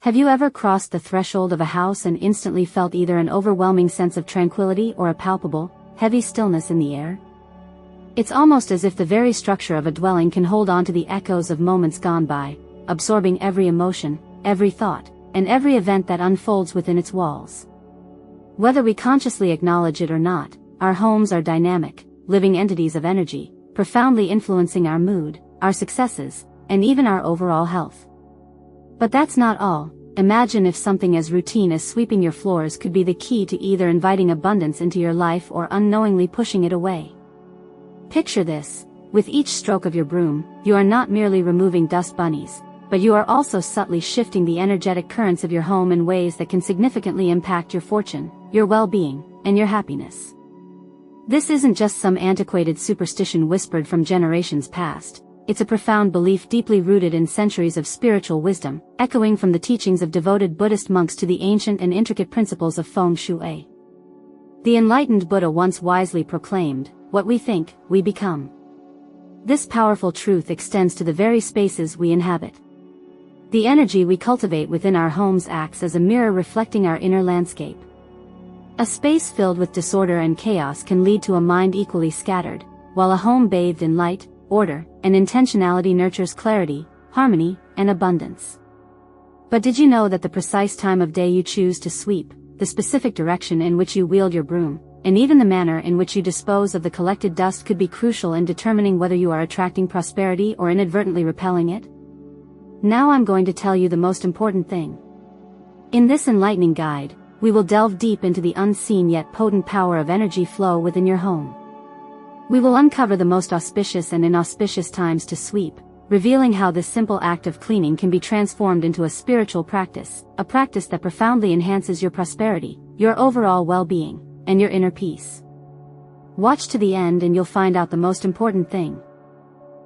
Have you ever crossed the threshold of a house and instantly felt either an overwhelming sense of tranquility or a palpable, heavy stillness in the air? It's almost as if the very structure of a dwelling can hold on to the echoes of moments gone by, absorbing every emotion, every thought, and every event that unfolds within its walls. Whether we consciously acknowledge it or not, our homes are dynamic, living entities of energy, profoundly influencing our mood, our successes, and even our overall health. But that's not all. Imagine if something as routine as sweeping your floors could be the key to either inviting abundance into your life or unknowingly pushing it away. Picture this: with each stroke of your broom, you are not merely removing dust bunnies, but you are also subtly shifting the energetic currents of your home in ways that can significantly impact your fortune, your well-being, and your happiness. This isn't just some antiquated superstition whispered from generations past. It's a profound belief deeply rooted in centuries of spiritual wisdom, echoing from the teachings of devoted Buddhist monks to the ancient and intricate principles of feng shui. The enlightened Buddha once wisely proclaimed, "What we think, we become." This powerful truth extends to the very spaces we inhabit. The energy we cultivate within our homes acts as a mirror reflecting our inner landscape. A space filled with disorder and chaos can lead to a mind equally scattered, while a home bathed in light, order, and intentionality nurtures clarity, harmony, and abundance. But did you know that the precise time of day you choose to sweep, the specific direction in which you wield your broom, and even the manner in which you dispose of the collected dust could be crucial in determining whether you are attracting prosperity or inadvertently repelling it? Now I'm going to tell you the most important thing. In this enlightening guide, we will delve deep into the unseen yet potent power of energy flow within your home. We will uncover the most auspicious and inauspicious times to sweep, revealing how this simple act of cleaning can be transformed into a spiritual practice, a practice that profoundly enhances your prosperity, your overall well-being, and your inner peace. Watch to the end and you'll find out the most important thing.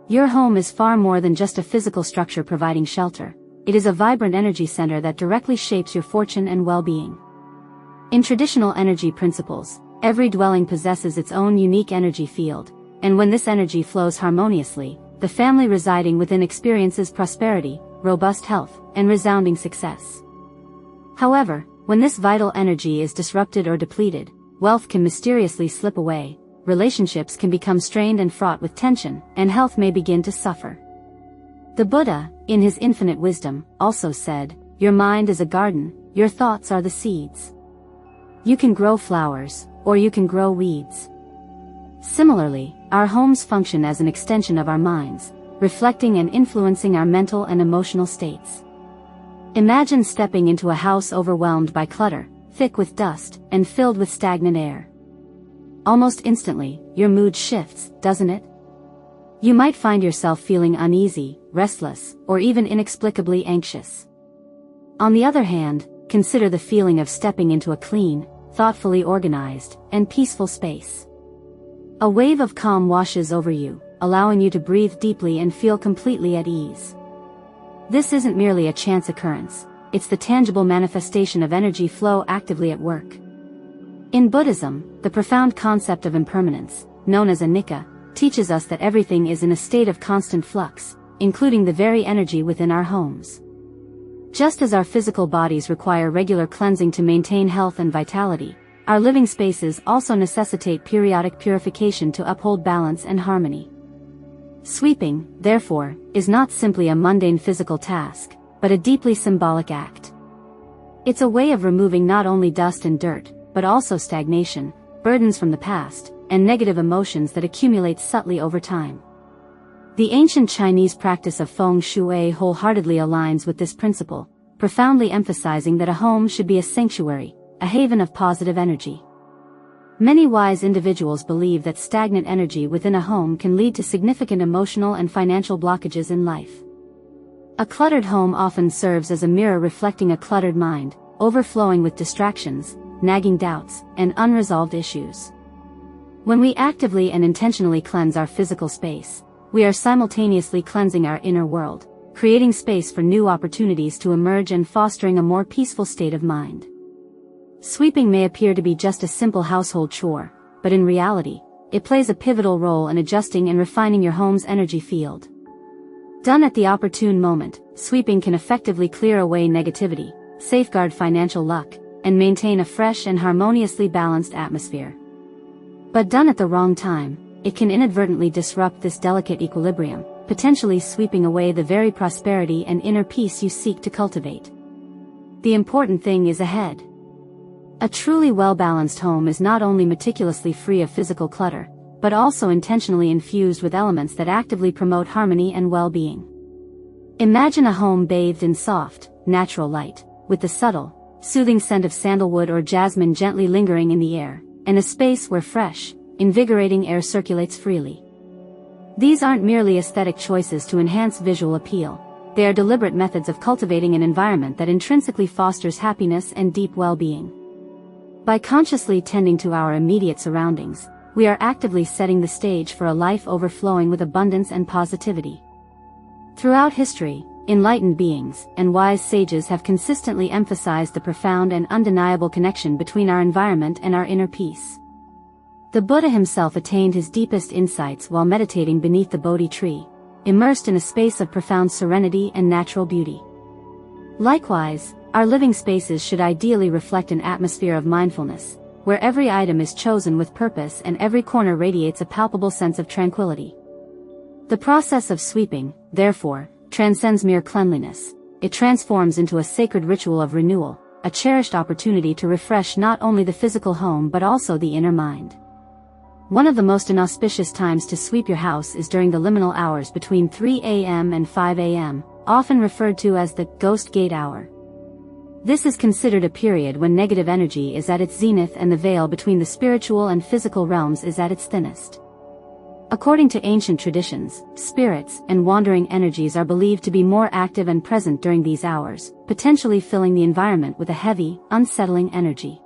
Your home is far more than just a physical structure providing shelter. It is a vibrant energy center that directly shapes your fortune and well-being. In traditional energy principles, every dwelling possesses its own unique energy field, and when this energy flows harmoniously, the family residing within experiences prosperity, robust health, and resounding success. However, when this vital energy is disrupted or depleted, wealth can mysteriously slip away, relationships can become strained and fraught with tension, and health may begin to suffer. The Buddha, in his infinite wisdom, also said, "Your mind is a garden, your thoughts are the seeds. You can grow flowers, or you can grow weeds." Similarly, our homes function as an extension of our minds, reflecting and influencing our mental and emotional states. Imagine stepping into a house overwhelmed by clutter, thick with dust, and filled with stagnant air. Almost instantly, your mood shifts, doesn't it? You might find yourself feeling uneasy, restless, or even inexplicably anxious. On the other hand, consider the feeling of stepping into a clean, thoughtfully organized, and peaceful space. A wave of calm washes over you, allowing you to breathe deeply and feel completely at ease. This isn't merely a chance occurrence, it's the tangible manifestation of energy flow actively at work. In Buddhism, the profound concept of impermanence, known as anicca, teaches us that everything is in a state of constant flux, including the very energy within our homes. Just as our physical bodies require regular cleansing to maintain health and vitality, our living spaces also necessitate periodic purification to uphold balance and harmony. Sweeping, therefore, is not simply a mundane physical task, but a deeply symbolic act. It's a way of removing not only dust and dirt, but also stagnation, burdens from the past, and negative emotions that accumulate subtly over time. The ancient Chinese practice of feng shui wholeheartedly aligns with this principle, profoundly emphasizing that a home should be a sanctuary, a haven of positive energy. Many wise individuals believe that stagnant energy within a home can lead to significant emotional and financial blockages in life. A cluttered home often serves as a mirror reflecting a cluttered mind, overflowing with distractions, nagging doubts, and unresolved issues. When we actively and intentionally cleanse our physical space, we are simultaneously cleansing our inner world, creating space for new opportunities to emerge and fostering a more peaceful state of mind. Sweeping may appear to be just a simple household chore, but in reality, it plays a pivotal role in adjusting and refining your home's energy field. Done at the opportune moment, sweeping can effectively clear away negativity, safeguard financial luck, and maintain a fresh and harmoniously balanced atmosphere. But done at the wrong time, it can inadvertently disrupt this delicate equilibrium, potentially sweeping away the very prosperity and inner peace you seek to cultivate. The important thing is ahead. A truly well-balanced home is not only meticulously free of physical clutter, but also intentionally infused with elements that actively promote harmony and well-being. Imagine a home bathed in soft, natural light, with the subtle, soothing scent of sandalwood or jasmine gently lingering in the air, and a space where fresh, invigorating air circulates freely. These aren't merely aesthetic choices to enhance visual appeal, they are deliberate methods of cultivating an environment that intrinsically fosters happiness and deep well-being. By consciously tending to our immediate surroundings, we are actively setting the stage for a life overflowing with abundance and positivity. Throughout history, enlightened beings and wise sages have consistently emphasized the profound and undeniable connection between our environment and our inner peace. The Buddha himself attained his deepest insights while meditating beneath the Bodhi tree, immersed in a space of profound serenity and natural beauty. Likewise, our living spaces should ideally reflect an atmosphere of mindfulness, where every item is chosen with purpose and every corner radiates a palpable sense of tranquility. The process of sweeping, therefore, transcends mere cleanliness. It transforms into a sacred ritual of renewal, a cherished opportunity to refresh not only the physical home but also the inner mind. One of the most inauspicious times to sweep your house is during the liminal hours between 3 a.m. and 5 a.m., often referred to as the ghost gate hour. This is considered a period when negative energy is at its zenith and the veil between the spiritual and physical realms is at its thinnest. According to ancient traditions, spirits and wandering energies are believed to be more active and present during these hours, potentially filling the environment with a heavy, unsettling energy.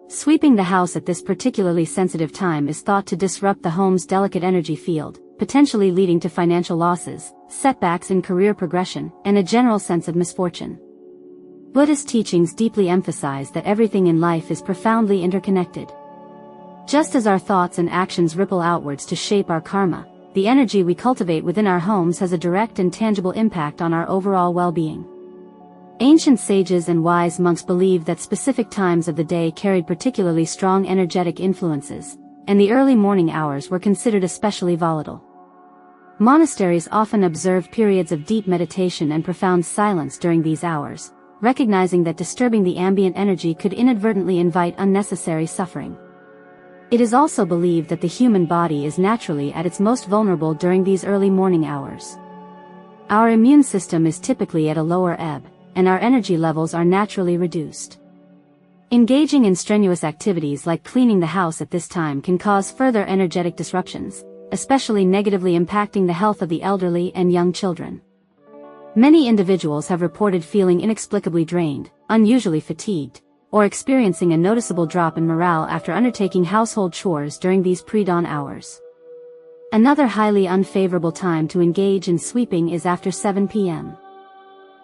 Sweeping the house at this particularly sensitive time is thought to disrupt the home's delicate energy field, potentially leading to financial losses, setbacks in career progression, and a general sense of misfortune. Buddhist teachings deeply emphasize that everything in life is profoundly interconnected. Just as our thoughts and actions ripple outwards to shape our karma, the energy we cultivate within our homes has a direct and tangible impact on our overall well-being. Ancient sages and wise monks believed that specific times of the day carried particularly strong energetic influences, and the early morning hours were considered especially volatile. Monasteries often observed periods of deep meditation and profound silence during these hours, recognizing that disturbing the ambient energy could inadvertently invite unnecessary suffering. It is also believed that the human body is naturally at its most vulnerable during these early morning hours. Our immune system is typically at a lower ebb, and our energy levels are naturally reduced. Engaging in strenuous activities like cleaning the house at this time can cause further energetic disruptions, especially negatively impacting the health of the elderly and young children. Many individuals have reported feeling inexplicably drained, unusually fatigued, or experiencing a noticeable drop in morale after undertaking household chores during these pre-dawn hours. Another highly unfavorable time to engage in sweeping is after 7 p.m.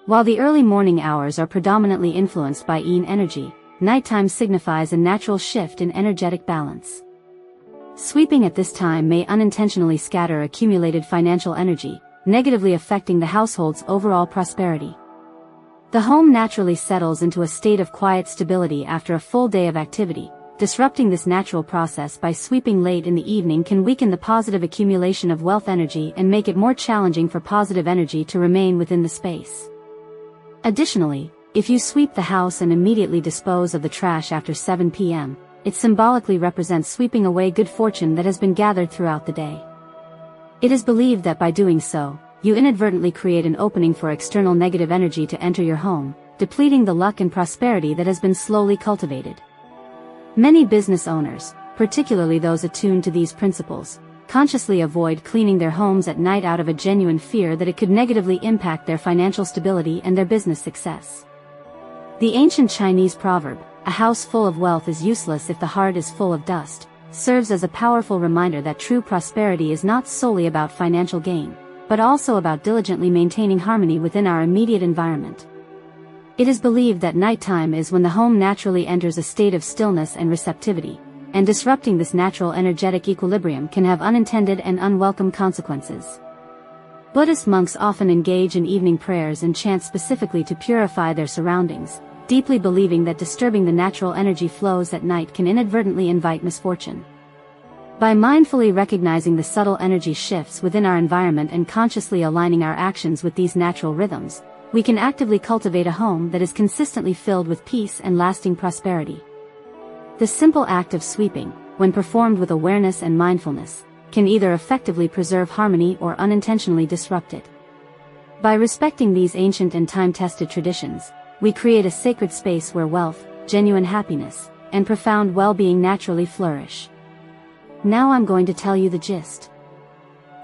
While the early morning hours are predominantly influenced by yin energy, nighttime signifies a natural shift in energetic balance. Sweeping at this time may unintentionally scatter accumulated financial energy, negatively affecting the household's overall prosperity. The home naturally settles into a state of quiet stability after a full day of activity. Disrupting this natural process by sweeping late in the evening can weaken the positive accumulation of wealth energy and make it more challenging for positive energy to remain within the space. Additionally, if you sweep the house and immediately dispose of the trash after 7 p.m., it symbolically represents sweeping away good fortune that has been gathered throughout the day. It is believed that by doing so, you inadvertently create an opening for external negative energy to enter your home, depleting the luck and prosperity that has been slowly cultivated. Many business owners, particularly those attuned to these principles, consciously avoid cleaning their homes at night out of a genuine fear that it could negatively impact their financial stability and their business success. The ancient Chinese proverb, "A house full of wealth is useless if the heart is full of dust," serves as a powerful reminder that true prosperity is not solely about financial gain, but also about diligently maintaining harmony within our immediate environment. It is believed that nighttime is when the home naturally enters a state of stillness and receptivity, and disrupting this natural energetic equilibrium can have unintended and unwelcome consequences. Buddhist monks often engage in evening prayers and chant specifically to purify their surroundings, deeply believing that disturbing the natural energy flows at night can inadvertently invite misfortune. By mindfully recognizing the subtle energy shifts within our environment and consciously aligning our actions with these natural rhythms, we can actively cultivate a home that is consistently filled with peace and lasting prosperity. The simple act of sweeping, when performed with awareness and mindfulness, can either effectively preserve harmony or unintentionally disrupt it. By respecting these ancient and time-tested traditions, we create a sacred space where wealth, genuine happiness, and profound well-being naturally flourish. Now I'm going to tell you the gist.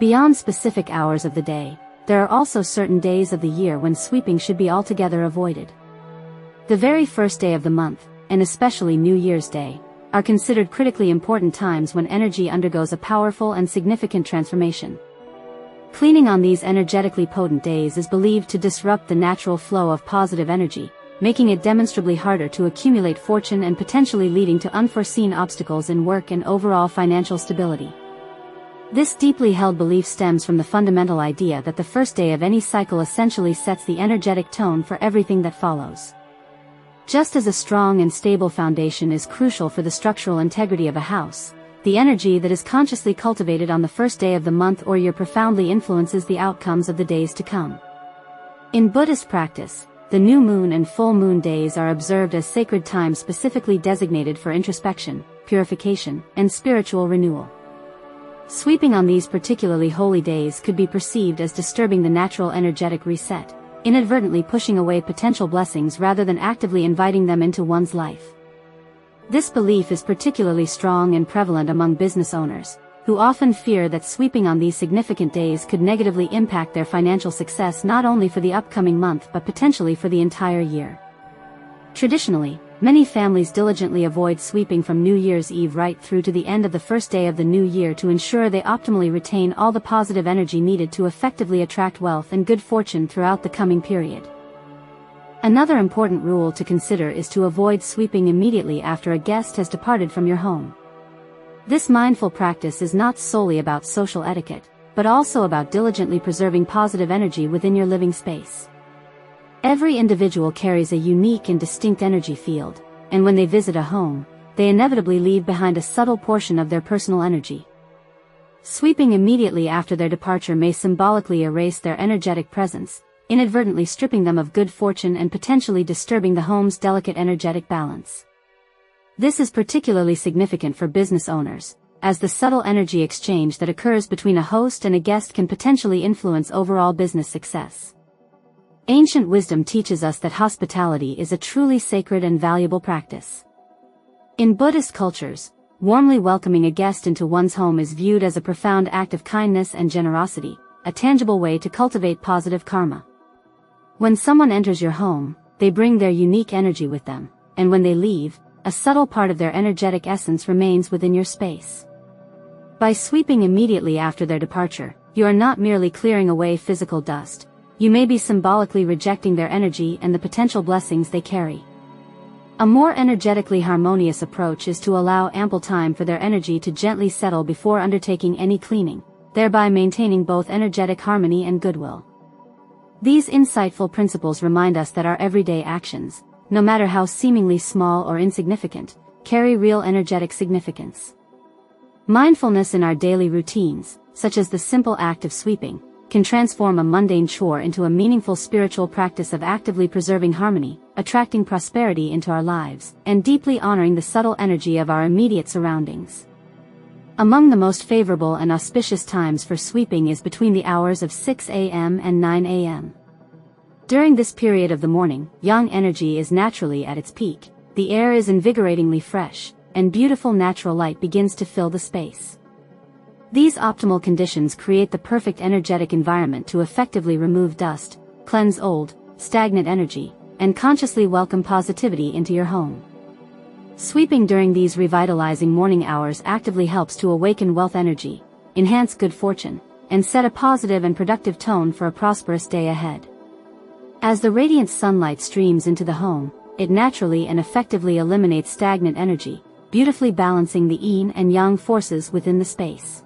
Beyond specific hours of the day, there are also certain days of the year when sweeping should be altogether avoided. The very first day of the month, and especially New Year's Day, are considered critically important times when energy undergoes a powerful and significant transformation. Cleaning on these energetically potent days is believed to disrupt the natural flow of positive energy, making it demonstrably harder to accumulate fortune and potentially leading to unforeseen obstacles in work and overall financial stability. This deeply held belief stems from the fundamental idea that the first day of any cycle essentially sets the energetic tone for everything that follows. Just as a strong and stable foundation is crucial for the structural integrity of a house, the energy that is consciously cultivated on the first day of the month or year profoundly influences the outcomes of the days to come. In Buddhist practice, the new moon and full moon days are observed as sacred times specifically designated for introspection, purification, and spiritual renewal. Sweeping on these particularly holy days could be perceived as disturbing the natural energetic reset, inadvertently pushing away potential blessings rather than actively inviting them into one's life. This belief is particularly strong and prevalent among business owners, who often fear that sweeping on these significant days could negatively impact their financial success not only for the upcoming month but potentially for the entire year. Traditionally, many families diligently avoid sweeping from New Year's Eve right through to the end of the first day of the new year to ensure they optimally retain all the positive energy needed to effectively attract wealth and good fortune throughout the coming period. Another important rule to consider is to avoid sweeping immediately after a guest has departed from your home. This mindful practice is not solely about social etiquette, but also about diligently preserving positive energy within your living space. Every individual carries a unique and distinct energy field, and when they visit a home, they inevitably leave behind a subtle portion of their personal energy. Sweeping immediately after their departure may symbolically erase their energetic presence, inadvertently stripping them of good fortune and potentially disturbing the home's delicate energetic balance. This is particularly significant for business owners, as the subtle energy exchange that occurs between a host and a guest can potentially influence overall business success. Ancient wisdom teaches us that hospitality is a truly sacred and valuable practice. In Buddhist cultures, warmly welcoming a guest into one's home is viewed as a profound act of kindness and generosity, a tangible way to cultivate positive karma. When someone enters your home, they bring their unique energy with them, and when they leave, a subtle part of their energetic essence remains within your space. By sweeping immediately after their departure, you are not merely clearing away physical dust, you may be symbolically rejecting their energy and the potential blessings they carry. A more energetically harmonious approach is to allow ample time for their energy to gently settle before undertaking any cleaning, thereby maintaining both energetic harmony and goodwill. These insightful principles remind us that our everyday actions, no matter how seemingly small or insignificant, carry real energetic significance. Mindfulness in our daily routines, such as the simple act of sweeping, can transform a mundane chore into a meaningful spiritual practice of actively preserving harmony, attracting prosperity into our lives, and deeply honoring the subtle energy of our immediate surroundings. Among the most favorable and auspicious times for sweeping is between the hours of 6 a.m. and 9 a.m. During this period of the morning, yang energy is naturally at its peak, the air is invigoratingly fresh, and beautiful natural light begins to fill the space. These optimal conditions create the perfect energetic environment to effectively remove dust, cleanse old, stagnant energy, and consciously welcome positivity into your home. Sweeping during these revitalizing morning hours actively helps to awaken wealth energy, enhance good fortune, and set a positive and productive tone for a prosperous day ahead. As the radiant sunlight streams into the home, it naturally and effectively eliminates stagnant energy, beautifully balancing the yin and yang forces within the space.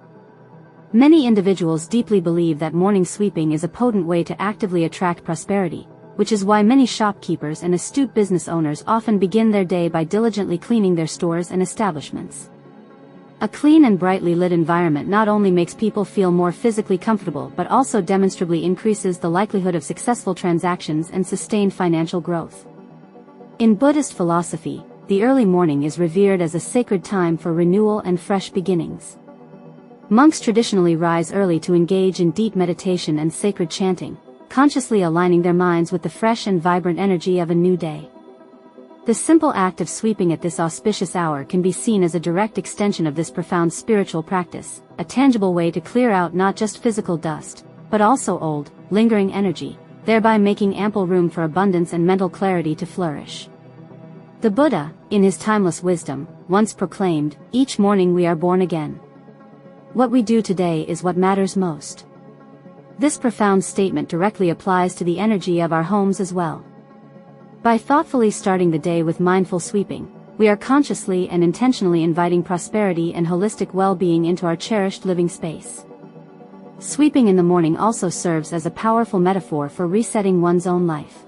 Many individuals deeply believe that morning sweeping is a potent way to actively attract prosperity, which is why many shopkeepers and astute business owners often begin their day by diligently cleaning their stores and establishments. A clean and brightly lit environment not only makes people feel more physically comfortable but also demonstrably increases the likelihood of successful transactions and sustained financial growth. In Buddhist philosophy, the early morning is revered as a sacred time for renewal and fresh beginnings. Monks traditionally rise early to engage in deep meditation and sacred chanting, consciously aligning their minds with the fresh and vibrant energy of a new day. The simple act of sweeping at this auspicious hour can be seen as a direct extension of this profound spiritual practice, a tangible way to clear out not just physical dust, but also old, lingering energy, thereby making ample room for abundance and mental clarity to flourish. The Buddha, in his timeless wisdom, once proclaimed, "Each morning we are born again. What we do today is what matters most." This profound statement directly applies to the energy of our homes as well. By thoughtfully starting the day with mindful sweeping, we are consciously and intentionally inviting prosperity and holistic well-being into our cherished living space. Sweeping in the morning also serves as a powerful metaphor for resetting one's own life.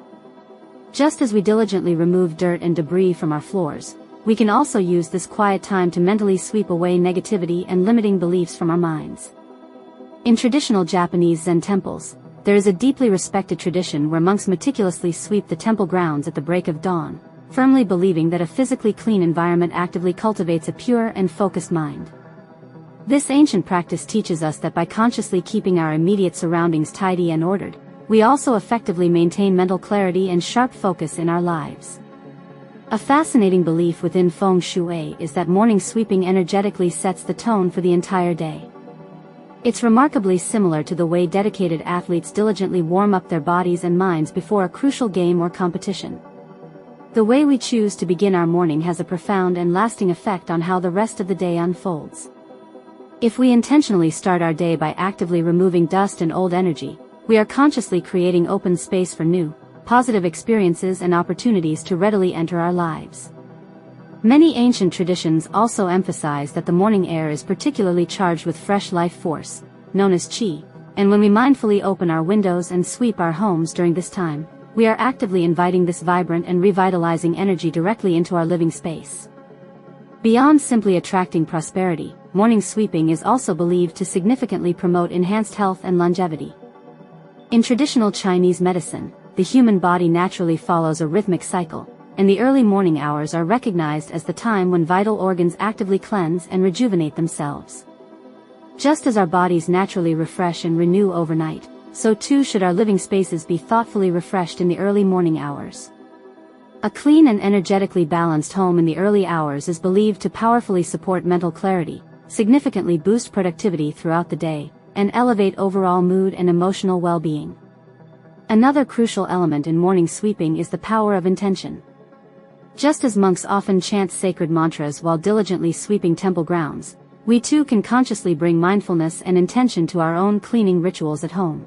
Just as we diligently remove dirt and debris from our floors, we can also use this quiet time to mentally sweep away negativity and limiting beliefs from our minds. In traditional Japanese Zen temples, there is a deeply respected tradition where monks meticulously sweep the temple grounds at the break of dawn, firmly believing that a physically clean environment actively cultivates a pure and focused mind. This ancient practice teaches us that by consciously keeping our immediate surroundings tidy and ordered, we also effectively maintain mental clarity and sharp focus in our lives. A fascinating belief within feng shui is that morning sweeping energetically sets the tone for the entire day. It's remarkably similar to the way dedicated athletes diligently warm up their bodies and minds before a crucial game or competition. The way we choose to begin our morning has a profound and lasting effect on how the rest of the day unfolds. If we intentionally start our day by actively removing dust and old energy, we are consciously creating open space for new, positive experiences and opportunities to readily enter our lives. Many ancient traditions also emphasize that the morning air is particularly charged with fresh life force, known as qi, and when we mindfully open our windows and sweep our homes during this time, we are actively inviting this vibrant and revitalizing energy directly into our living space. Beyond simply attracting prosperity, morning sweeping is also believed to significantly promote enhanced health and longevity. In traditional Chinese medicine, the human body naturally follows a rhythmic cycle, and the early morning hours are recognized as the time when vital organs actively cleanse and rejuvenate themselves. Just as our bodies naturally refresh and renew overnight, so too should our living spaces be thoughtfully refreshed in the early morning hours. A clean and energetically balanced home in the early hours is believed to powerfully support mental clarity, significantly boost productivity throughout the day, and elevate overall mood and emotional well-being. Another crucial element in morning sweeping is the power of intention. Just as monks often chant sacred mantras while diligently sweeping temple grounds, we too can consciously bring mindfulness and intention to our own cleaning rituals at home.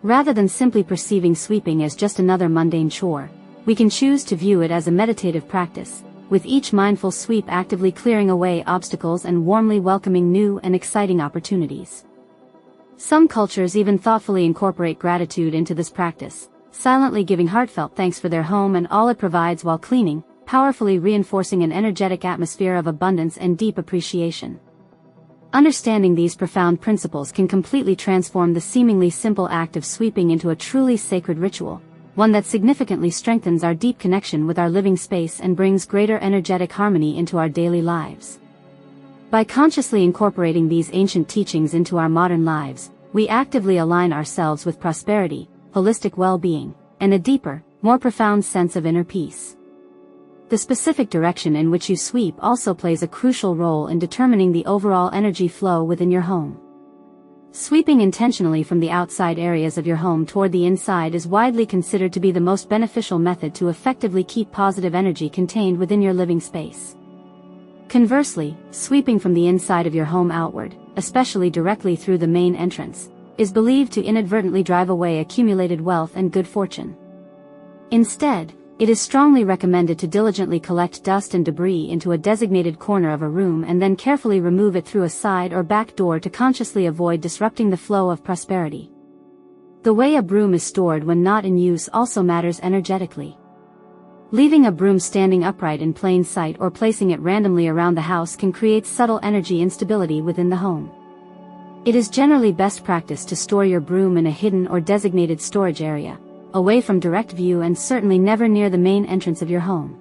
Rather than simply perceiving sweeping as just another mundane chore, we can choose to view it as a meditative practice, with each mindful sweep actively clearing away obstacles and warmly welcoming new and exciting opportunities. Some cultures even thoughtfully incorporate gratitude into this practice, silently giving heartfelt thanks for their home and all it provides while cleaning, powerfully reinforcing an energetic atmosphere of abundance and deep appreciation. Understanding these profound principles can completely transform the seemingly simple act of sweeping into a truly sacred ritual, one that significantly strengthens our deep connection with our living space and brings greater energetic harmony into our daily lives. By consciously incorporating these ancient teachings into our modern lives, we actively align ourselves with prosperity, holistic well-being, and a deeper, more profound sense of inner peace. The specific direction in which you sweep also plays a crucial role in determining the overall energy flow within your home. Sweeping intentionally from the outside areas of your home toward the inside is widely considered to be the most beneficial method to effectively keep positive energy contained within your living space. Conversely, sweeping from the inside of your home outward, especially directly through the main entrance, is believed to inadvertently drive away accumulated wealth and good fortune. Instead, It is strongly recommended to diligently collect dust and debris into a designated corner of a room and then carefully remove it through a side or back door to consciously avoid disrupting the flow of prosperity. The way a broom is stored when not in use also matters energetically. Leaving a broom standing upright in plain sight or placing it randomly around the house can create subtle energy instability within the home. It is generally best practice to store your broom in a hidden or designated storage area, away from direct view and certainly never near the main entrance of your home.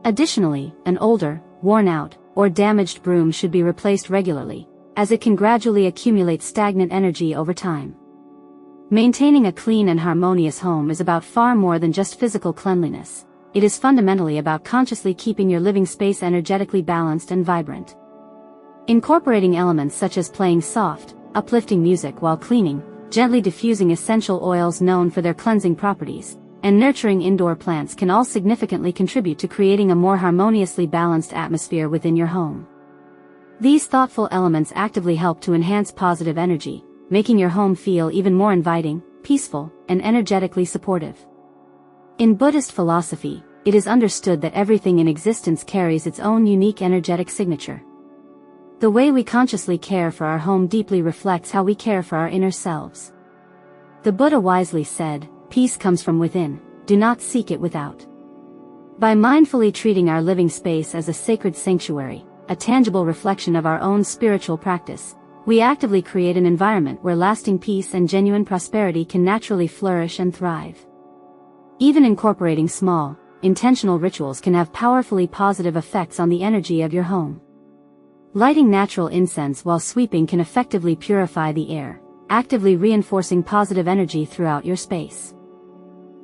Additionally, an older, worn out, or damaged broom should be replaced regularly, as it can gradually accumulate stagnant energy over time. Maintaining a clean and harmonious home is about far more than just physical cleanliness. It is fundamentally about consciously keeping your living space energetically balanced and vibrant. Incorporating elements such as playing soft, uplifting music while cleaning, gently diffusing essential oils known for their cleansing properties, and nurturing indoor plants can all significantly contribute to creating a more harmoniously balanced atmosphere within your home. These thoughtful elements actively help to enhance positive energy, making your home feel even more inviting, peaceful, and energetically supportive. In Buddhist philosophy, it is understood that everything in existence carries its own unique energetic signature. The way we consciously care for our home deeply reflects how we care for our inner selves. The Buddha wisely said, "Peace comes from within, do not seek it without." By mindfully treating our living space as a sacred sanctuary, a tangible reflection of our own spiritual practice, we actively create an environment where lasting peace and genuine prosperity can naturally flourish and thrive. Even incorporating small, intentional rituals can have powerfully positive effects on the energy of your home. Lighting natural incense while sweeping can effectively purify the air, actively reinforcing positive energy throughout your space.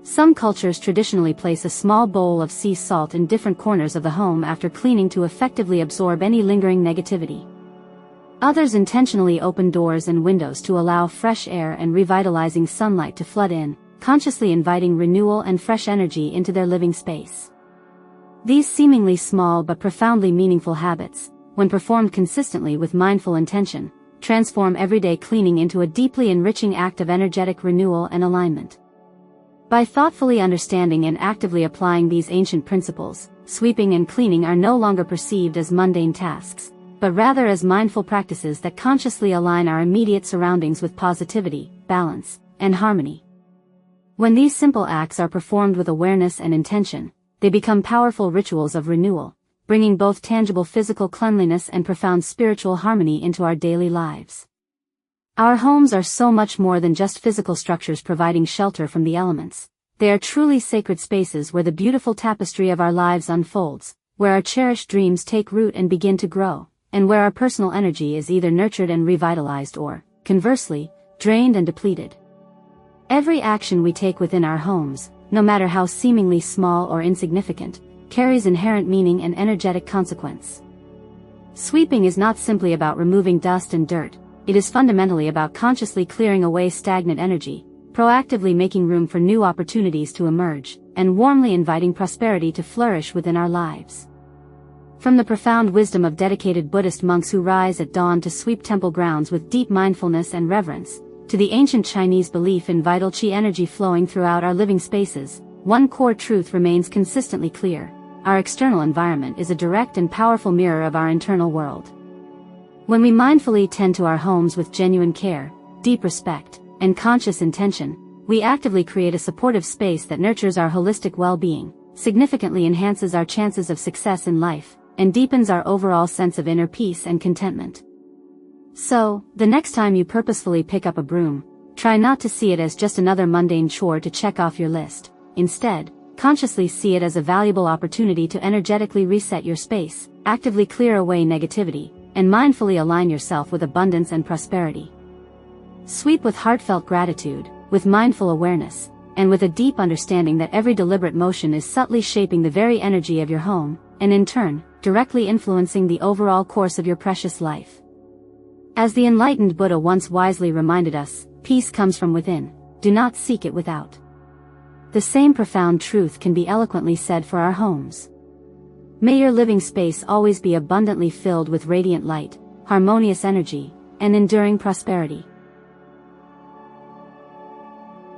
Some cultures traditionally place a small bowl of sea salt in different corners of the home after cleaning to effectively absorb any lingering negativity. Others intentionally open doors and windows to allow fresh air and revitalizing sunlight to flood in, consciously inviting renewal and fresh energy into their living space. These seemingly small but profoundly meaningful habits, when performed consistently with mindful intention, transform everyday cleaning into a deeply enriching act of energetic renewal and alignment. By thoughtfully understanding and actively applying these ancient principles, sweeping and cleaning are no longer perceived as mundane tasks, but rather as mindful practices that consciously align our immediate surroundings with positivity, balance, and harmony. When these simple acts are performed with awareness and intention, they become powerful rituals of renewal, bringing both tangible physical cleanliness and profound spiritual harmony into our daily lives. Our homes are so much more than just physical structures providing shelter from the elements. They are truly sacred spaces where the beautiful tapestry of our lives unfolds, where our cherished dreams take root and begin to grow, and where our personal energy is either nurtured and revitalized or, conversely, drained and depleted. Every action we take within our homes, no matter how seemingly small or insignificant, carries inherent meaning and energetic consequence. Sweeping is not simply about removing dust and dirt, it is fundamentally about consciously clearing away stagnant energy, proactively making room for new opportunities to emerge, and warmly inviting prosperity to flourish within our lives. From the profound wisdom of dedicated Buddhist monks who rise at dawn to sweep temple grounds with deep mindfulness and reverence, to the ancient Chinese belief in vital qi energy flowing throughout our living spaces, one core truth remains consistently clear: our external environment is a direct and powerful mirror of our internal world. When we mindfully tend to our homes with genuine care, deep respect, and conscious intention, we actively create a supportive space that nurtures our holistic well-being, significantly enhances our chances of success in life, and deepens our overall sense of inner peace and contentment. So, the next time you purposefully pick up a broom, try not to see it as just another mundane chore to check off your list. Instead, consciously see it as a valuable opportunity to energetically reset your space, actively clear away negativity, and mindfully align yourself with abundance and prosperity. Sweep with heartfelt gratitude, with mindful awareness, and with a deep understanding that every deliberate motion is subtly shaping the very energy of your home, and in turn, directly influencing the overall course of your precious life. As the enlightened Buddha once wisely reminded us, peace comes from within, do not seek it without. The same profound truth can be eloquently said for our homes. May your living space always be abundantly filled with radiant light, harmonious energy, and enduring prosperity.